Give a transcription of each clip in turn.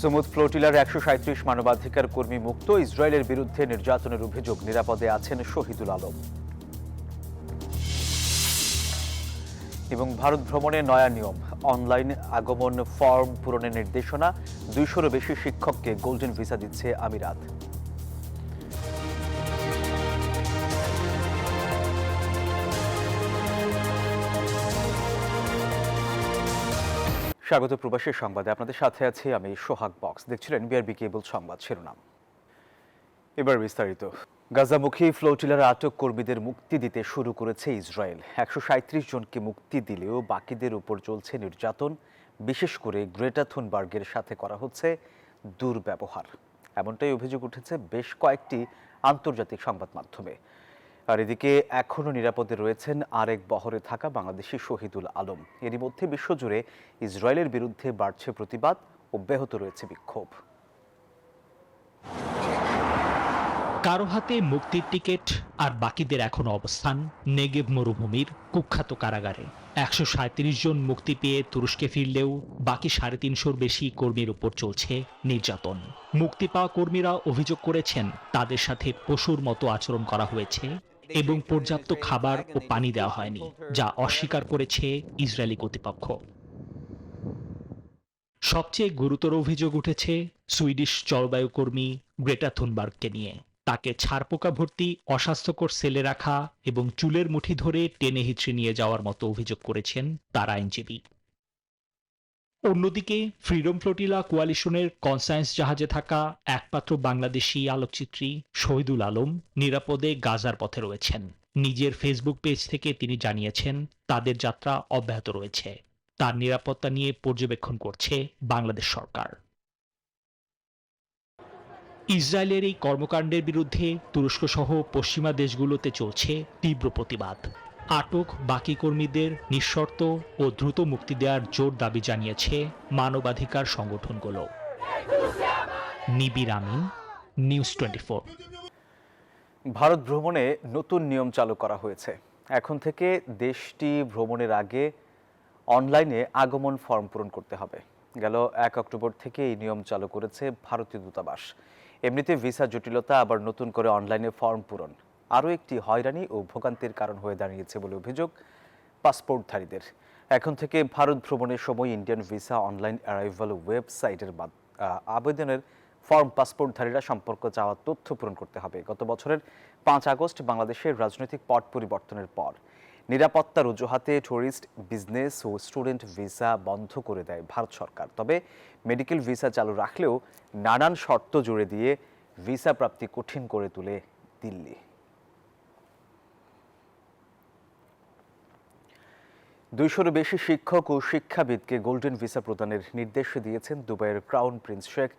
Sumud ফ্লোটিলার ১৩৭ মানবাধিকার কর্মী মুক্ত। ইসরায়েলের বিরুদ্ধে নির্যাতনের অভিযোগ, নিরাপদে আছেন শহীদুল আলম। এবং ভারত ভ্রমণে নয়া নিয়ম, অনলাইন আগমন ফর্ম পূরণের নির্দেশনা। ২০০-রও বেশি শিক্ষককে গোল্ডেন ভিসা দিচ্ছে আমিরাত। স্বাগত প্রবাসী সংবাদে, আপনাদের সাথে আছি আমি সোহাগ বক্স। দেখছিলেন বিআরবি কেবল সংবাদ শিরোনাম। এবার বিস্তারিত। গাজামুখী ফ্লোটিলার আটক কর্মীদের মুক্তি দিতে শুরু করেছে ইসরায়েল। ১৩৭ জনকে মুক্তি দিলেও বাকিদের উপর চলছে নির্যাতন। বিশেষ করে গ্রেটা থুনবার্গের সাথে করা হচ্ছে দুর্ব্যবহার, এমনটাই অভিযোগ উঠেছে বেশ কয়েকটি আন্তর্জাতিক সংবাদ মাধ্যমে। আর এদিকে এখনও নিরাপদে রয়েছেন আরেক বহরে থাকা বাংলাদেশি শহীদুল আলম। এরই মধ্যে বিশ্বজুড়ে ইসরায়েলের বিরুদ্ধে বাড়ছে প্রতিবাদ, অব্যাহত রয়েছে বিক্ষোভ। কারো হাতে মুক্তির টিকিট, আর বাকিদের এখনো অবস্থান নেগেভ মরুভূমির কুখ্যাত কারাগারে। ১৩৭ জন মুক্তি পেয়ে তুরস্কে ফিরলেও বাকি ৩৫০-র বেশি কর্মীর উপর চলছে নির্যাতন। মুক্তি পাওয়া কর্মীরা অভিযোগ করেছেন তাদের সাথে পশুর মতো আচরণ করা হয়েছে এবং পর্যাপ্ত খাবার ও পানি দেওয়া হয়নি, যা অস্বীকার করেছে ইসরায়েলি কর্তৃপক্ষ। সবচেয়ে গুরুতর অভিযোগ উঠেছে সুইডিশ জলবায়ু কর্মী গ্রেটা থুনবার্গকে নিয়ে। তাকে ছারপোকা ভর্তি অস্বাস্থ্যকর সেলে রাখা এবং চুলের মুঠি ধরে টেনে হিচড়ে নিয়ে যাওয়ার মতো অভিযোগ করেছেন তার আইনজীবী। অন্যদিকে ফ্রিডম ফ্লোটিলা কোয়ালিশনের কনসায়েন্স জাহাজে থাকা একমাত্র বাংলাদেশি আলোকচিত্রী শহীদুল আলম নিরাপদে গাজার পথে রয়েছেন। নিজের ফেসবুক পেজ থেকে তিনি জানিয়েছেন তাদের যাত্রা অব্যাহত রয়েছে। তার নিরাপত্তা নিয়ে পর্যবেক্ষণ করছে বাংলাদেশ সরকার। ইসরায়েলের এই কর্মকাণ্ডের বিরুদ্ধে তুরস্ক সহ পশ্চিমা দেশগুলোতে চলছে তীব্র প্রতিবাদ। আটক বাকি কর্মীদের নিঃশর্ত ও দ্রুত মুক্তি দেওয়ার জোর দাবি জানিয়েছে মানবাধিকার সংগঠনগুলো। নিবির আমিন, নিউজ 24। ভারত ভ্রমণে নতুন নিয়ম চালু করা হয়েছে। এখন থেকে দেশটি ভ্রমণের আগে অনলাইনে আগমন ফর্ম পূরণ করতে হবে। গেল ১ অক্টোবর থেকে এই নিয়ম চালু করেছে ভারতীয় দূতাবাস। এমনিতে ভিসা জটিলতা, আবার নতুন করে অনলাইনে ফর্ম পূরণ আরও একটি হয়রানি ও ভোগান্তির কারণ হয়ে দাঁড়িয়েছে বলে অভিযোগ পাসপোর্টধারীদের। এখন থেকে ভারত ভ্রমণের সময় ইন্ডিয়ান ভিসা অনলাইন অ্যারাইভাল ওয়েবসাইটের আবেদনের ফর্ম পাসপোর্টধারীরা সম্পর্ক চাওয়া তথ্য পূরণ করতে হবে। গত বছরের ৫ আগস্ট বাংলাদেশের রাজনৈতিক পট পরিবর্তনের পর নিরাপত্তার অজুহাতে ট্যুরিস্ট, বিজনেস ও স্টুডেন্ট ভিসা বন্ধ করে দেয় ভারত সরকার। তবে মেডিকেল ভিসা চালু রাখলেও নানান শর্ত জুড়ে দিয়ে ভিসা প্রাপ্তি কঠিন করে তোলে দিল্লি। দুইশোরও বেশি শিক্ষক ও শিক্ষাবিদকে গোল্ডেন ভিসা প্রদানের নির্দেশ দিয়েছেন দুবাইয়ের ক্রাউন প্রিন্স শেখ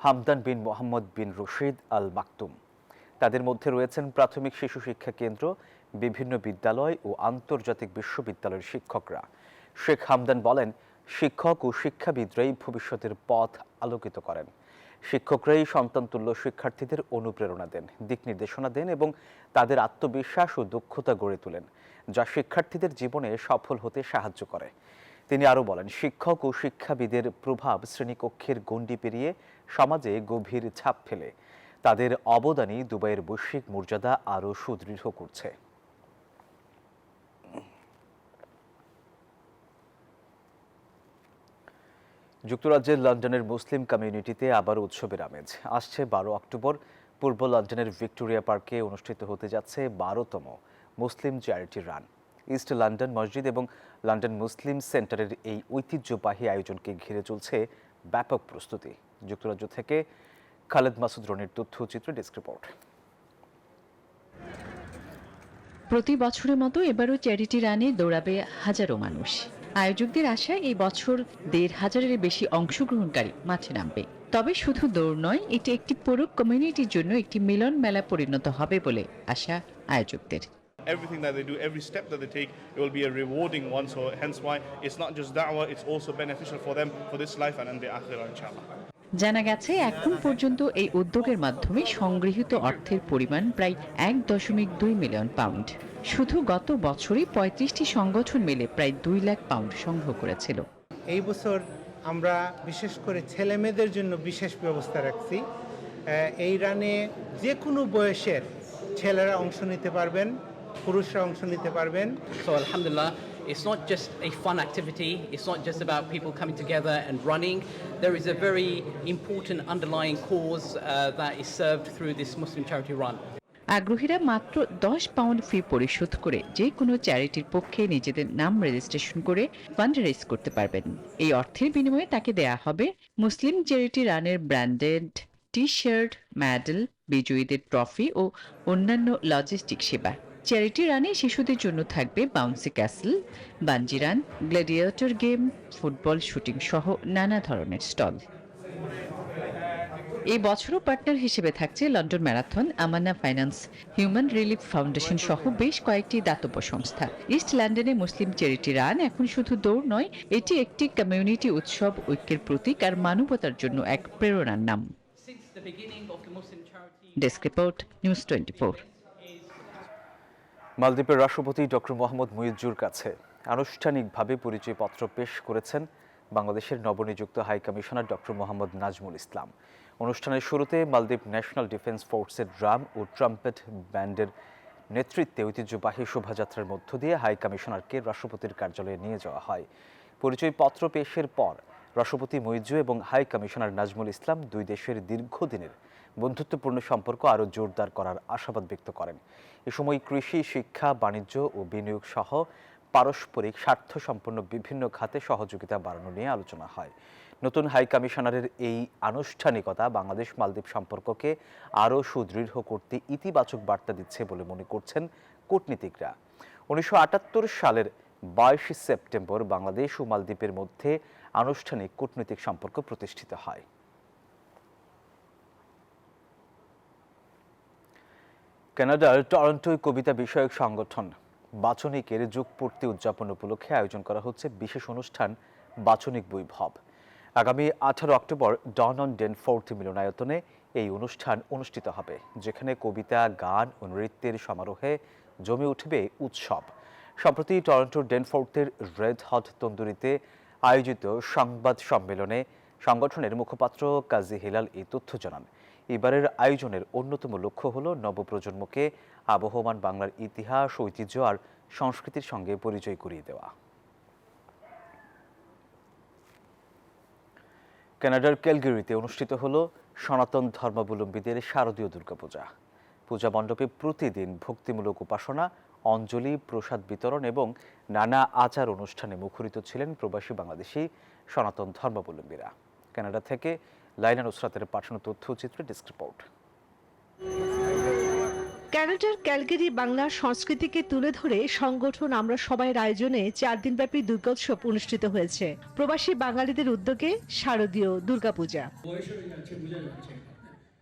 হামদান বিন মোহাম্মদ বিন রশিদ আল মাকতুম। তাদের মধ্যে রয়েছেন প্রাথমিক শিশু শিক্ষা কেন্দ্র, বিভিন্ন বিদ্যালয় ও আন্তর্জাতিক বিশ্ববিদ্যালয়ের শিক্ষকরা। শেখ হামদান বলেন, শিক্ষক ও শিক্ষাবিদরাই ভবিষ্যতের পথ আলোকিত করেন। শিক্ষকরাই সন্তানতুল্য শিক্ষার্থীদের অনুপ্রেরণা দেন, দিক নির্দেশনা দেন এবং তাদের আত্মবিশ্বাস ও দক্ষতা গড়ে তোলেন, যা শিক্ষার্থীদের জীবনে সফল হতে সাহায্য করে। তিনি আরও বলেন, শিক্ষক ও শিক্ষাবিদের প্রভাব শ্রেণীকক্ষের গণ্ডি পেরিয়ে সমাজে গভীর ছাপ ফেলে। তাদের অবদানই দুবাইয়ের বৈশ্বিক মর্যাদা আরও সুদৃঢ় করছে। যুক্তরাজ্যের লন্ডনের মুসলিম কমিউনিটিতে আবার উৎসবের আমেজ। আসছে ১২ অক্টোবর পূর্ব লন্ডনের ভিক্টোরিয়া পার্কে অনুষ্ঠিত হতে যাচ্ছে ১২তম মুসলিম চ্যারিটি রান। ইস্ট লন্ডন মসজিদ এবং লন্ডন মুসলিম সেন্টারের এই ঐতিহ্যবাহী আয়োজনকে ঘিরে চলছে ব্যাপক প্রস্তুতি। যুক্তরাজ্য থেকে খালেদ মাসুদ রনির তথ্যচিত্র ডেস্ক রিপোর্ট। প্রতি বছরের মতো এবারও চ্যারিটি রানে দৌড়াবে হাজারো মানুষ। আয়োজকদের আশায় এই বছর ১৫০০-এর বেশি অংশগ্রহণকারী মাঠে নামবে। তবে শুধু দৌড় নয়, এটি একটি পুরো কমিউনিটির জন্য একটি মিলন মেলা পরিণত হবে বলে আশা আয়োজকদের। Everything that they do, every step that they take, it will be a rewarding one. So hence why it's not just da'wah, it's also beneficial for them for this life and in the akhirah, inshallah. জানা গেছে, এখন পর্যন্ত এই উদ্যোগের মাধ্যমে সংগৃহীত অর্থের পরিমাণ প্রায় ১.২ মিলিয়ন পাউন্ড। শুধু গত বছরই ৩৫টি সংগঠন মিলে প্রায় ২ লাখ পাউন্ড সংগ্রহ করেছিল। এই বছর আমরা বিশেষ করে ছেলেমেয়েদের জন্য বিশেষ ব্যবস্থা রাখছি। এই রানে যে কোনো বয়সের ছেলেরা অংশ নিতে পারবেন, পুরুষরা অংশ নিতে পারবেন। So alhamdulillah, it's not just a fun activity, it's not just about people coming together and running. There is a very important underlying cause that is served through this Muslim charity run. আগ্রহীরা মাত্র 10 pound ফি পরিশোধ করে যে কোনো চ্যারিটির পক্ষে নিজেদের নাম registration করে fund raise করতে পারবেন। এই অর্থের বিনিময়ে তাকে দেয়া হবে মুসলিম চ্যারিটি রানের ব্র্যান্ডেড টি-শার্ট, মেডেল, বিজয়ীদের ট্রফি ও অন্যান্য লজিস্টিক সেবা। চ্যারিটি রানে শিশুদের জন্য থাকবে bouncy castle, bungee run, gladiator game, football, shooting সহ নানা ধরনের স্টল। এই বছরও পার্টনার হিসেবে থাকছে London marathon, Amana finance, human relief foundation সহ বেশ কয়েকটি দাতব্য সংস্থা। ইস্ট লন্ডনে মুসলিম চ্যারিটি রান এখন শুধু দৌড় নয়, এটি একটি কমিউনিটি উৎসব, ঐক্যের প্রতীক আর মানবতার জন্য এক প্রেরণার নাম। Desk report, news 24। মালদ্বীপের রাষ্ট্রপতি ডক্টর মোহাম্মদ মুইজ্জুর কাছে আনুষ্ঠানিকভাবে পরিচয়পত্র পেশ করেছেন বাংলাদেশের নবনিযুক্ত high commissioner doctor Mohammad Nazmul Islam. অনুষ্ঠানের শুরুতে মালদ্বীপ ন্যাশনাল ডিফেন্স ফোর্সের ড্রাম ও ট্রাম্পেট ব্যান্ডের নেতৃত্বে ঐতিহ্যবাহী শোভাযাত্রার মধ্য দিয়ে হাই কমিশনারকে রাষ্ট্রপতির কার্যালয়ে নিয়ে যাওয়া হয়। পরিচয়পত্র পেশের পর রাষ্ট্রপতি মুইজ্জু এবং হাই কমিশনার নাজমুল ইসলাম দুই দেশের দীর্ঘদিনের বন্ধুত্বপূর্ণ সম্পর্ক আরও জোরদার করার আশাবাদ ব্যক্ত করেন। এ সময় কৃষি, শিক্ষা, বাণিজ্য ও বিনিয়োগ সহ পারস্পরিক স্বার্থসম্পন্ন বিভিন্ন খাতে সহযোগিতা বাড়ানো নিয়ে আলোচনা হয়। নতুন হাই কমিশনারের এই আনুষ্ঠানিকতা বাংলাদেশ মালদ্বীপ সম্পর্ককে আরও সুদৃঢ় করতে ইতিবাচক বার্তা দিচ্ছে বলে মনে করছেন কূটনীতিকরা। 1978 সালের 22 সেপ্টেম্বর বাংলাদেশ ও মালদ্বীপের মধ্যে আনুষ্ঠানিক কূটনৈতিক সম্পর্ক প্রতিষ্ঠিত হয়। কানাডার টরন্টোয় কবিতা বিষয়ক সংগঠন বাচনিকের যুগপূর্তি উদযাপন উপলক্ষে আয়োজন করা হচ্ছে বিশেষ অনুষ্ঠান বাচনিক বৈভব। আগামী 18 অক্টোবর ডন অন ডেনফোর্থ মিলনায়তনে এই অনুষ্ঠান অনুষ্ঠিত হবে, যেখানে কবিতা, গান ও নৃত্যের সমারোহে জমে উঠবে উৎসব। সম্প্রতি টরন্টোর ডেনফোর্থের রেড হট তন্দুরিতে আয়োজিত সংবাদ সম্মেলনে সংগঠনের মুখপাত্র কাজী হিলাল এই তথ্য জানান। এবারের আয়োজনের অন্যতম লক্ষ্য হল নবপ্রজন্মকে আবহমান বাংলার ইতিহাস, ঐতিহ্য আর সংস্কৃতির সঙ্গে পরিচয় করিয়ে দেওয়া। কানাডার ক্যালগারিতে অনুষ্ঠিত হল সনাতন ধর্মাবলম্বীদের শারদীয় দুর্গাপূজা। পূজা মণ্ডপে প্রতিদিন ভক্তিমূলক উপাসনা, অঞ্জলি, প্রসাদ বিতরণ এবং নানা আচার অনুষ্ঠানে মুখরিত ছিলেন প্রবাসী বাংলাদেশি সনাতন ধর্মাবলম্বীরা। কানাডা থেকে লাইলা নুসরাতের পাঠানো তথ্যচিত্রে ডেস্ক রিপোর্ট। কানাডার ক্যালগারি বাংলার সংস্কৃতিকে তুলে ধরে সংগঠন আমরা সবাইয়ের আয়োজনে 4 দিনব্যাপী দুর্গোৎসব অনুষ্ঠিত হয়েছে। প্রবাসী বাঙালিদের উদ্যোগে শারদীয় দুর্গাপূজা।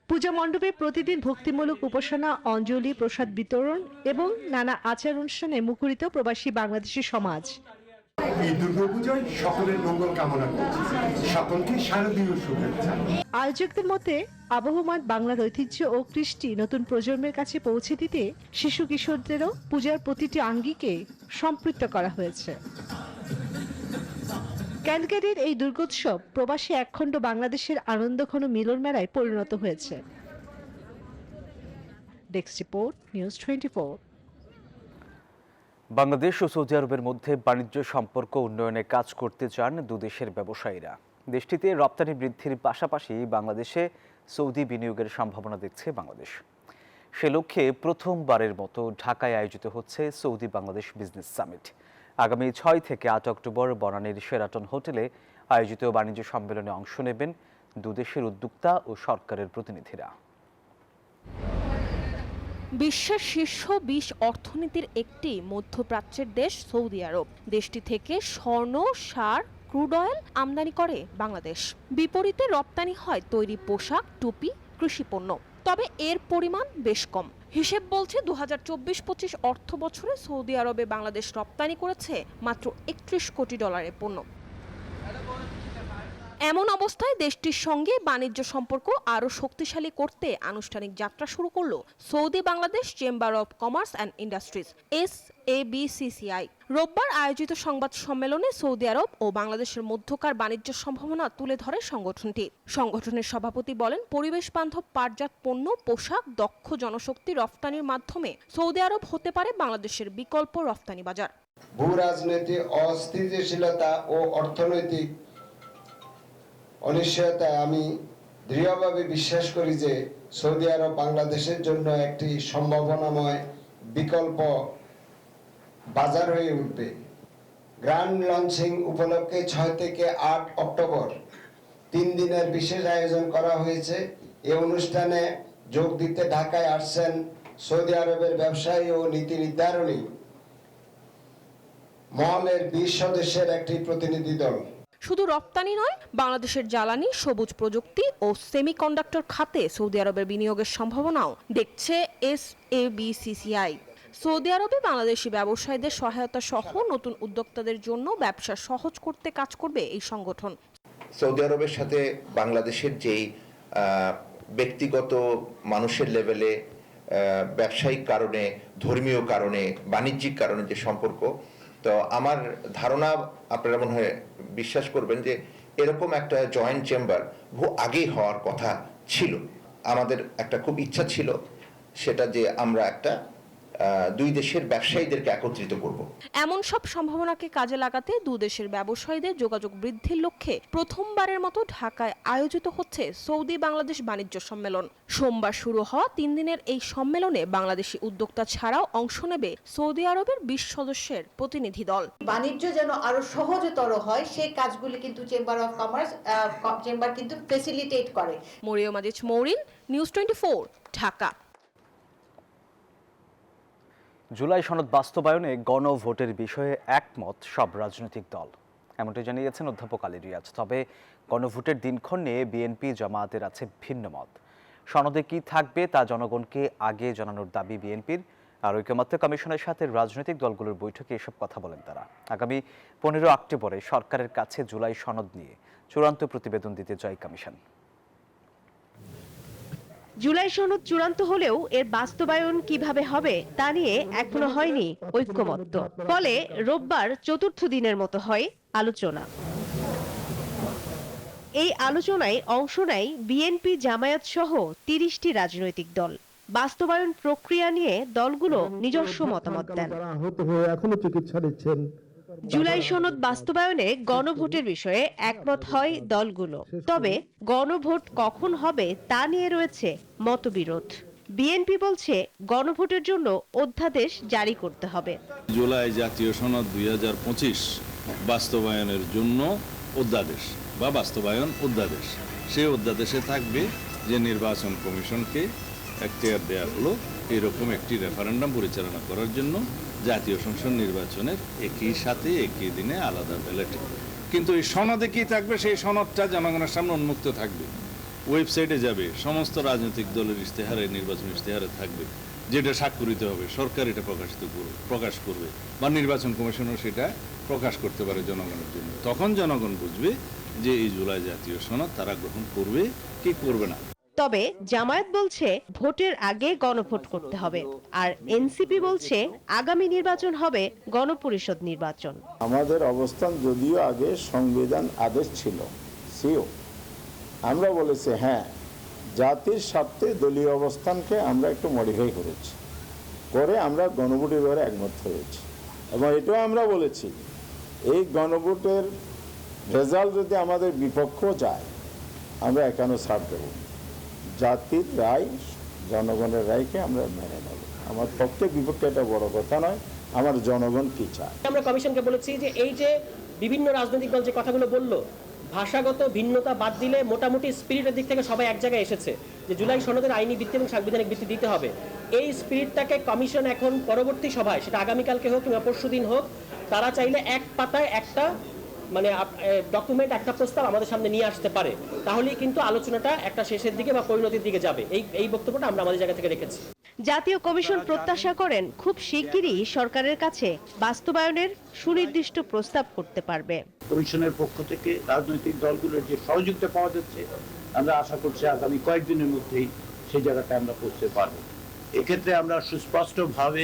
পূজা মণ্ডপে প্রতিদিন ভক্তিমূলক উপাসনা, অঞ্জলি, প্রসাদ বিতরণ এবং নানা আচার অনুষ্ঠানে মুখরিত প্রবাসী বাংলাদেশি সমাজ। এই দুর্গাপূজায় সকলের মঙ্গল কামনা করছি, সকলকে শারদীয় শুভেচ্ছা। আয়োজকদের মতে আবহমান বাংলার ঐতিহ্য ও কৃষ্টি নতুন প্রজন্মের কাছে পৌঁছে দিতে শিশু কিশোরদেরও পূজার প্রতিটি আঙ্গিকে সম্পৃক্ত করা হয়েছে। ক্যালগারির এই দুর্গোৎসব প্রবাসী একখণ্ড বাংলাদেশের আনন্দঘন মিলন মেলায় পরিণত হয়েছে। Desk report, news 24। বাংলাদেশ ও সৌদি আরবের মধ্যে বাণিজ্য সম্পর্ক উন্নয়নে কাজ করতে চান দুদেশের ব্যবসায়ীরা। দেশটিতে রপ্তানি বৃদ্ধির পাশাপাশি বাংলাদেশে সৌদি বিনিয়োগের সম্ভাবনা দেখছে বাংলাদেশ। সে লক্ষ্যে প্রথমবারের মতো ঢাকায় আয়োজিত হচ্ছে সৌদি বাংলাদেশ বিজনেস সামিট। আগামী 6 থেকে 8 অক্টোবর বনানীর শেরাটন হোটেলে আয়োজিত বাণিজ্য সম্মেলনে অংশ নেবেন দুদেশের উদ্যোক্তা ও সরকারের প্রতিনিধিরা। বিশ্বের শীর্ষ 20 অর্থনীতির একটি মধ্যপ্রাচ্যের দেশ সৌদি আরব। দেশটি থেকে স্বর্ণ, সার, ক্রুড অয়েল আমদানি করে বাংলাদেশ। বিপরীতে রপ্তানি হয় তৈরি পোশাক, টুপি, কৃষিপণ্য। তবে এর পরিমাণ বেশ কম। হিসেব বলছে 2024-25 অর্থ বছরে সৌদি আরবে বাংলাদেশ রপ্তানি করেছে মাত্র $31 কোটি পণ্য। এমন অবস্থায় দেশটির সঙ্গে বাণিজ্য সম্পর্ক আরও শক্তিশালী করতে আনুষ্ঠানিক যাত্রা শুরু করল Saudi Bangladesh chamber of commerce and industries SABCCI। রোববার আয়োজিত সংবাদ সম্মেলনে সৌদি আরব ও বাংলাদেশের মধ্যকার বাণিজ্য সম্ভাবনা তুলে ধরে সংগঠনটি। সংগঠনের সভাপতি বলেন, পরিবেশ বান্ধব পাটজাত পণ্য, পোশাক, দক্ষ জনশক্তি রফতানির মাধ্যমে সৌদি আরব হতে পারে বাংলাদেশের বিকল্প রফতানি বাজার। ভূ রাজনৈতিক অস্থিতিশীলতা ও অর্থনৈতিক অনিশ্চয়তায় আমি দৃঢ়ভাবে বিশ্বাস করি যে সৌদি আরব বাংলাদেশের জন্য একটি সম্ভাবনাময় বিকল্প বাজার হয়ে উঠবে। গ্র্যান্ড লঞ্চিং উপলক্ষে 6 থেকে 8 অক্টোবর 3 দিনের বিশেষ আয়োজন করা হয়েছে। এই অনুষ্ঠানে যোগ দিতে ঢাকায় আসছেন সৌদি আরবের ব্যবসায়ী ও নীতি নির্ধারণী মহলের 20 সদস্যের একটি প্রতিনিধি দল। শুধু রপ্তানি নয়, বাংলাদেশের জ্বালানি, সবুজ প্রযুক্তি ও সেমিকন্ডাক্টর খাতে সৌদি আরবের বিনিয়োগের সম্ভাবনাও দেখছে SABCCI। সৌদি আরবে বাংলাদেশি ব্যবসায়ীদের সহায়তা সহ নতুন উদ্যোক্তাদের জন্য ব্যবসা সহজ করতে কাজ করবে এই সংগঠন। সৌদি আরবের সাথে বাংলাদেশের যেই ব্যক্তিগত মানুষের লেভেলে ব্যবসায়িক কারণে, ধর্মীয় কারণে, বাণিজ্যিক কারণে যে সম্পর্ক, তো আমার ধারণা আপনারা মনে হয় বিশ্বাস করবেন যে এরকম একটা জয়েন্ট চেম্বার বহু আগেই হওয়ার কথা ছিল। আমাদের একটা খুব ইচ্ছা ছিল সেটা যে আমরা একটা দুই দেশের ব্যবসায়ীদেরকে একত্রিত করব। এমন সব সম্ভাবনাকে কাজে লাগাতে দুই দেশের ব্যবসায়ীদের যোগাযোগ বৃদ্ধির লক্ষ্যে প্রথমবারের মতো ঢাকায় আয়োজিত হচ্ছে সৌদি বাংলাদেশ বাণিজ্য সম্মেলন। সোমবার শুরু হওয়া 3 দিনের এই সম্মেলনে বাংলাদেশি উদ্যোক্তা ছাড়াও অংশ নেবে সৌদি আরবের 20 সদস্যের প্রতিনিধি দল। বাণিজ্য যেন আরো সহজতর হয় সেই কাজগুলি কিন্তু চেম্বার অফ কমার্স চেম্বার কিন্তু ফ্যাসিলিটেট করে। মরিয়ম আজিজ মৌরিন, নিউজ 24, ঢাকা। জুলাই সনদ বাস্তবায়নে গণভোটের বিষয়ে একমত সব রাজনৈতিক দল, এমনটি জানিয়েছেন অধ্যাপক আলী রিয়াজ। তবে গণভোটের দিনক্ষণ নিয়ে বিএনপি জামায়াতের আছে ভিন্ন মত। সনদে কি থাকবে তা জনগণকে আগে জানানোর দাবি বিএনপির। আর ঐকমত্য কমিশনের সাথে রাজনৈতিক দলগুলোর বৈঠকে এসব কথা বলেন তারা। আগামী 15 অক্টোবরে সরকারের কাছে জুলাই সনদ নিয়ে চূড়ান্ত প্রতিবেদন দিতে চায় কমিশন। জুলাই সনদ চূড়ান্ত হলেও এর বাস্তবায়ন কিভাবে হবে তা নিয়ে এখনো হয়নি ঐক্যমত্য। ফলে রোববার চতুর্থ দিনের মতো হয় আলোচনা। এই আলোচনায় অংশ নেয় বিএনপি, জামায়াত সহ 30টি রাজনৈতিক দল। বাস্তবায়ন প্রক্রিয়া নিয়ে দলগুলো নিজস্ব মতামত দেন। এখনো চিকিৎসা নিচ্ছেন। জুলাই সনদ বাস্তবায়নে গণভোটের বিষয়ে একমত হয় দলগুলো। তবে গণভোট কখন হবে তা নিয়ে রয়েছে মতবিরোধ। বিএনপি বলছে গণভোটের জন্য অধ্যাদেশ জারি করতে হবে। জুলাই জাতীয় সনদ 2025 বাস্তবায়নের জন্য অধ্যাদেশ বা বাস্তবায়ন অধ্যাদেশ, সেই অধ্যাদেশে থাকবে যে নির্বাচন কমিশনকে এখতিয়ার দেওয়া হলো এরকম একটি রেফারেন্ডাম পরিচালনা করার জন্য জাতীয় সংসদ নির্বাচনের একই সাথে একই দিনে আলাদা ব্যালটে। কিন্তু এই সনদে কি থাকবে, সেই সনদটা জনগণের সামনে উন্মুক্ত থাকবে, ওয়েবসাইটে যাবে, সমস্ত রাজনৈতিক দলের ইশতেহারে, নির্বাচন ইশতেহারে থাকবে, যেটা স্বাক্ষরিত হবে, সরকার এটা প্রকাশ করবে বা নির্বাচন কমিশনও সেটা প্রকাশ করতে পারে জনগণের জন্য। তখন জনগণ বুঝবে যে এই জুলাই জাতীয় সনদ তারা গ্রহণ করবে কি করবে না। তবে জামায়াত বলছে ভোটের আগে গণভোট করতে হবে, আর এনসিপি বলছে আগামী নির্বাচন হবে গণপরিষদ নির্বাচন। আমাদের অবস্থান যদিও আগে সংবিধান আদেশ ছিল, আমরা বলেছি হ্যাঁ, জাতির স্বার্থে দলীয় অবস্থানকে আমরা একটু মডিফাই করেছি, করে আমরা গণভোটের ব্যাপারে একমত হয়েছি। এবং এটাও আমরা বলেছি এই গণভোটের রেজাল্ট যদি আমাদের বিপক্ষ যায় আমরা এখানে ছাড় দেব। জাতির রায়, জনগণের রায়কে আমরা মেনে নেব। আমার পক্ষে বিপক্ষে এটা বড় কথা নয়, আমার জনগণ কি চায়। আমরা কমিশনকে বলেছি যে এই যে বিভিন্ন রাজনৈতিক দল যে কথাগুলো বললো, ভাষাগত ভিন্নতা বাদ দিলে মোটামুটি স্পিরিটের দিক থেকে সবাই এক জায়গায় এসেছে যে জুলাই সনদের আইনি ভিত্তি এবং সাংবিধানিক ভিত্তি দিতে হবে। এই স্পিরিটটাকে কমিশন এখন পরবর্তী সভায়, সেটা আগামীকালকে হোক কিংবা পরশুদিন হোক, তারা চাইলে এক পাতায় একটা মানে ডকুমেন্ট একটা প্রস্তাব আমাদের সামনে নিয়ে আসতে পারে, তাহলেই কিন্তু আলোচনাটা একটা শেষের দিকে বা পরিণতির দিকে যাবে। এই বক্তব্যটা আমরা আমাদের জায়গা থেকে রেখেছি। জাতীয় কমিশন প্রত্যাশা করেন খুব শিগগিরই সরকারের কাছে বাস্তবায়নের সুনির্দিষ্ট প্রস্তাব করতে পারবে। কমিশনের পক্ষ থেকে রাজনৈতিক দলগুলোর যে সহযোগিতা পাওয়া যাচ্ছে, আমরা আশা করছি আগামী কয়েকদিনের মধ্যেই সেই জায়গাটা আমরা পৌঁছতে পারব। এক্ষেত্রে আমরা সুস্পষ্টভাবে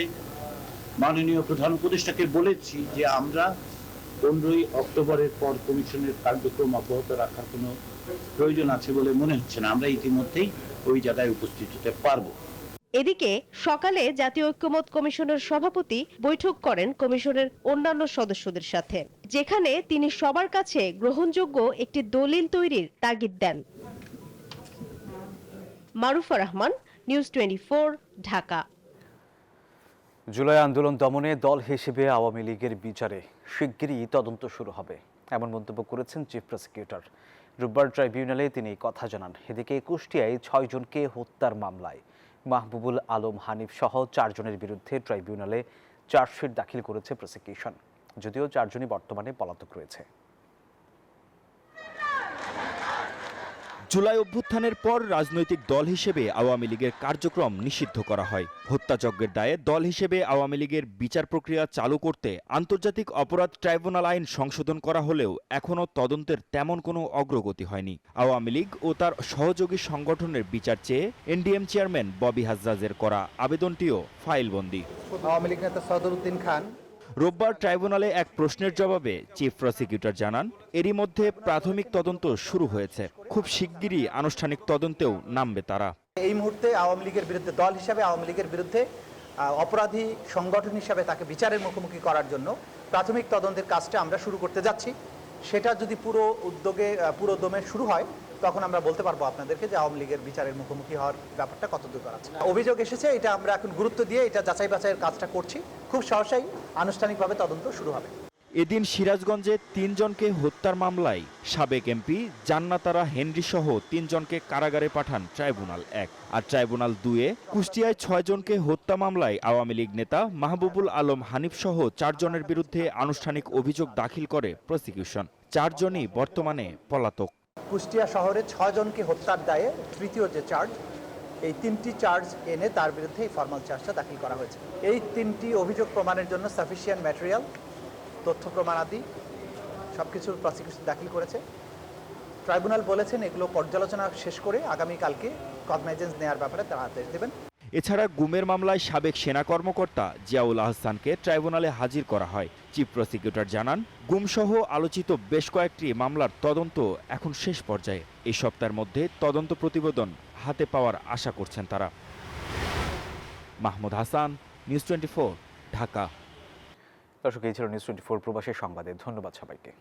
মাননীয় প্রধান উপদেষ্টাকে বলেছি যে আমরা 15ই অক্টোবরের পর কমিশনের কার্যক্রম অব্যাহত রাখার কোনো প্রয়োজন আছে বলে মনে হচ্ছে না। আমরা ইতিমধ্যেই ওই জায়গায় উপস্থিত হতে পারবো। এদিকে সকালে জাতীয় ঐক্যমত্য কমিশনের সভাপতি বৈঠক করেন কমিশনের অন্যান্য সদস্যদের সাথে, যেখানে তিনি সবার কাছে গ্রহণযোগ্য একটি দলিল তৈরির তাগিদ দেন। মারুফা রহমান, নিউজ 24, ঢাকা। জুলাই আন্দোলন দমনে দল হিসেবে আওয়ামী লীগের বিচারে শিগগিরই তদন্ত শুরু হবে, এমন মন্তব্য করেছেন চিফ প্রসিকিউটর। রোববার ট্রাইব্যুনালে তিনি কথা জানান। এদিকে কুষ্টিয়ায় 6 জনকে হত্যার মামলায় মাহবুবুল আলম হানিফ সহ 4 জনের বিরুদ্ধে ট্রাইব্যুনালে চার্জশিট দাখিল করেছে প্রসিকিউশন, যদিও 4 জনই বর্তমানে পলাতক রয়েছে। জুলাই অভ্যুত্থানের পর রাজনৈতিক দল হিসেবে আওয়ামী লীগের কার্যক্রম নিষিদ্ধ করা হয়। হত্যাযজ্ঞের দায়ে দল হিসেবে আওয়ামী লীগের বিচার প্রক্রিয়া চালু করতে আন্তর্জাতিক অপরাধ ট্রাইব্যুনাল আইন সংশোধন করা হলেও এখনও তদন্তের তেমন কোনো অগ্রগতি হয়নি। আওয়ামী লীগ ও তার সহযোগী সংগঠনের বিচার চেয়ে এনডিএম চেয়ারম্যান ববি হাজ্জাজের করা আবেদনটিও ফাইলবন্দি। আওয়ামী লীগ নেতা সদরুদ্দিন খান রোববার ট্রাইব্যুনালে এক প্রশ্নের জবাবে চিফ প্রসিকিউটর জানান, এরই মধ্যে প্রাথমিক তদন্ত শুরু হয়েছে, খুব শিগগিরই আনুষ্ঠানিক তদন্তেও নামবে তারা। এই মুহূর্তে আওয়ামী লীগের বিরুদ্ধে দল হিসাবে আওয়ামী লীগের বিরুদ্ধে অপরাধী সংগঠন হিসাবে তাকে বিচারের মুখোমুখি করার জন্য প্রাথমিক তদন্তের কাজটা আমরা শুরু করতে যাচ্ছি। সেটা যদি পুরো দমে শুরু হয়, তখন আমরা বলতে পারবো আপনাদেরকে যে আওয়ামী লীগের বিচারের মুখোমুখি হওয়ার ব্যাপারটা কতদূর আছে। অভিযোগ এসেছে, এটা আমরা এখন গুরুত্ব দিয়ে এটা যাচাই বাছাইয়ের কাজটা করছি। খুব সহসাই আনুষ্ঠানিকভাবে তদন্ত শুরু হবে। এদিন সিরাজগঞ্জে 3 জনকে হত্যার মামলায় সাবেক এমপি জান্নাতারা হেনরি সহ 3 জনকে কারাগারে পাঠান ট্রাইব্যুনাল 1। আর ট্রাইব্যুনাল 2-এ কুষ্টিয়ায় 6 জনকে হত্যা মামলায় আওয়ামী লীগ নেতা মাহবুবুল আলম হানিফ সহ 4 জনের বিরুদ্ধে আনুষ্ঠানিক অভিযোগ দাখিল করে প্রসিকিউশন। 4 জনই বর্তমানে পলাতক। কুষ্টিয়া শহরে 6 জনকে হত্যার দায়ে তৃতীয় যে চার্জ, এই 3টি চার্জ এনে তার বিরুদ্ধে এই ফর্মাল চার্জটা দাখিল করা হয়েছে। এই 3টি অভিযোগ প্রমাণের জন্য সাফিসিয়েন্ট ম্যাটেরিয়াল, তথ্য প্রমাণাদি সবকিছু প্রসিকিউশন দাখিল করেছে। ট্রাইব্যুনাল বলেছেন এগুলো পর্যালোচনা শেষ করে আগামীকালকে কগনাইজেন্স নেওয়ার ব্যাপারে তারা আদেশ দেবেন। এছাড়া গুমের মামলায় সাবেক সেনা কর্মকর্তা জিয়াউল আহসানকে ট্রাইব্যুনালে হাজির করা হয়। চিফ প্রসিকিউটর জানান, গুমসহ আলোচিত বেশ কয়েকটি মামলার তদন্ত এখন শেষ পর্যায়ে। এই সপ্তাহের মধ্যে তদন্ত প্রতিবেদন হাতে পাওয়ার আশা করছেন তারা। মাহমুদ হাসান, নিউজ 24, ঢাকা। দর্শক, এই ছিল নিউজ 24 প্রবাসী সংবাদে। ধন্যবাদ সবাইকে।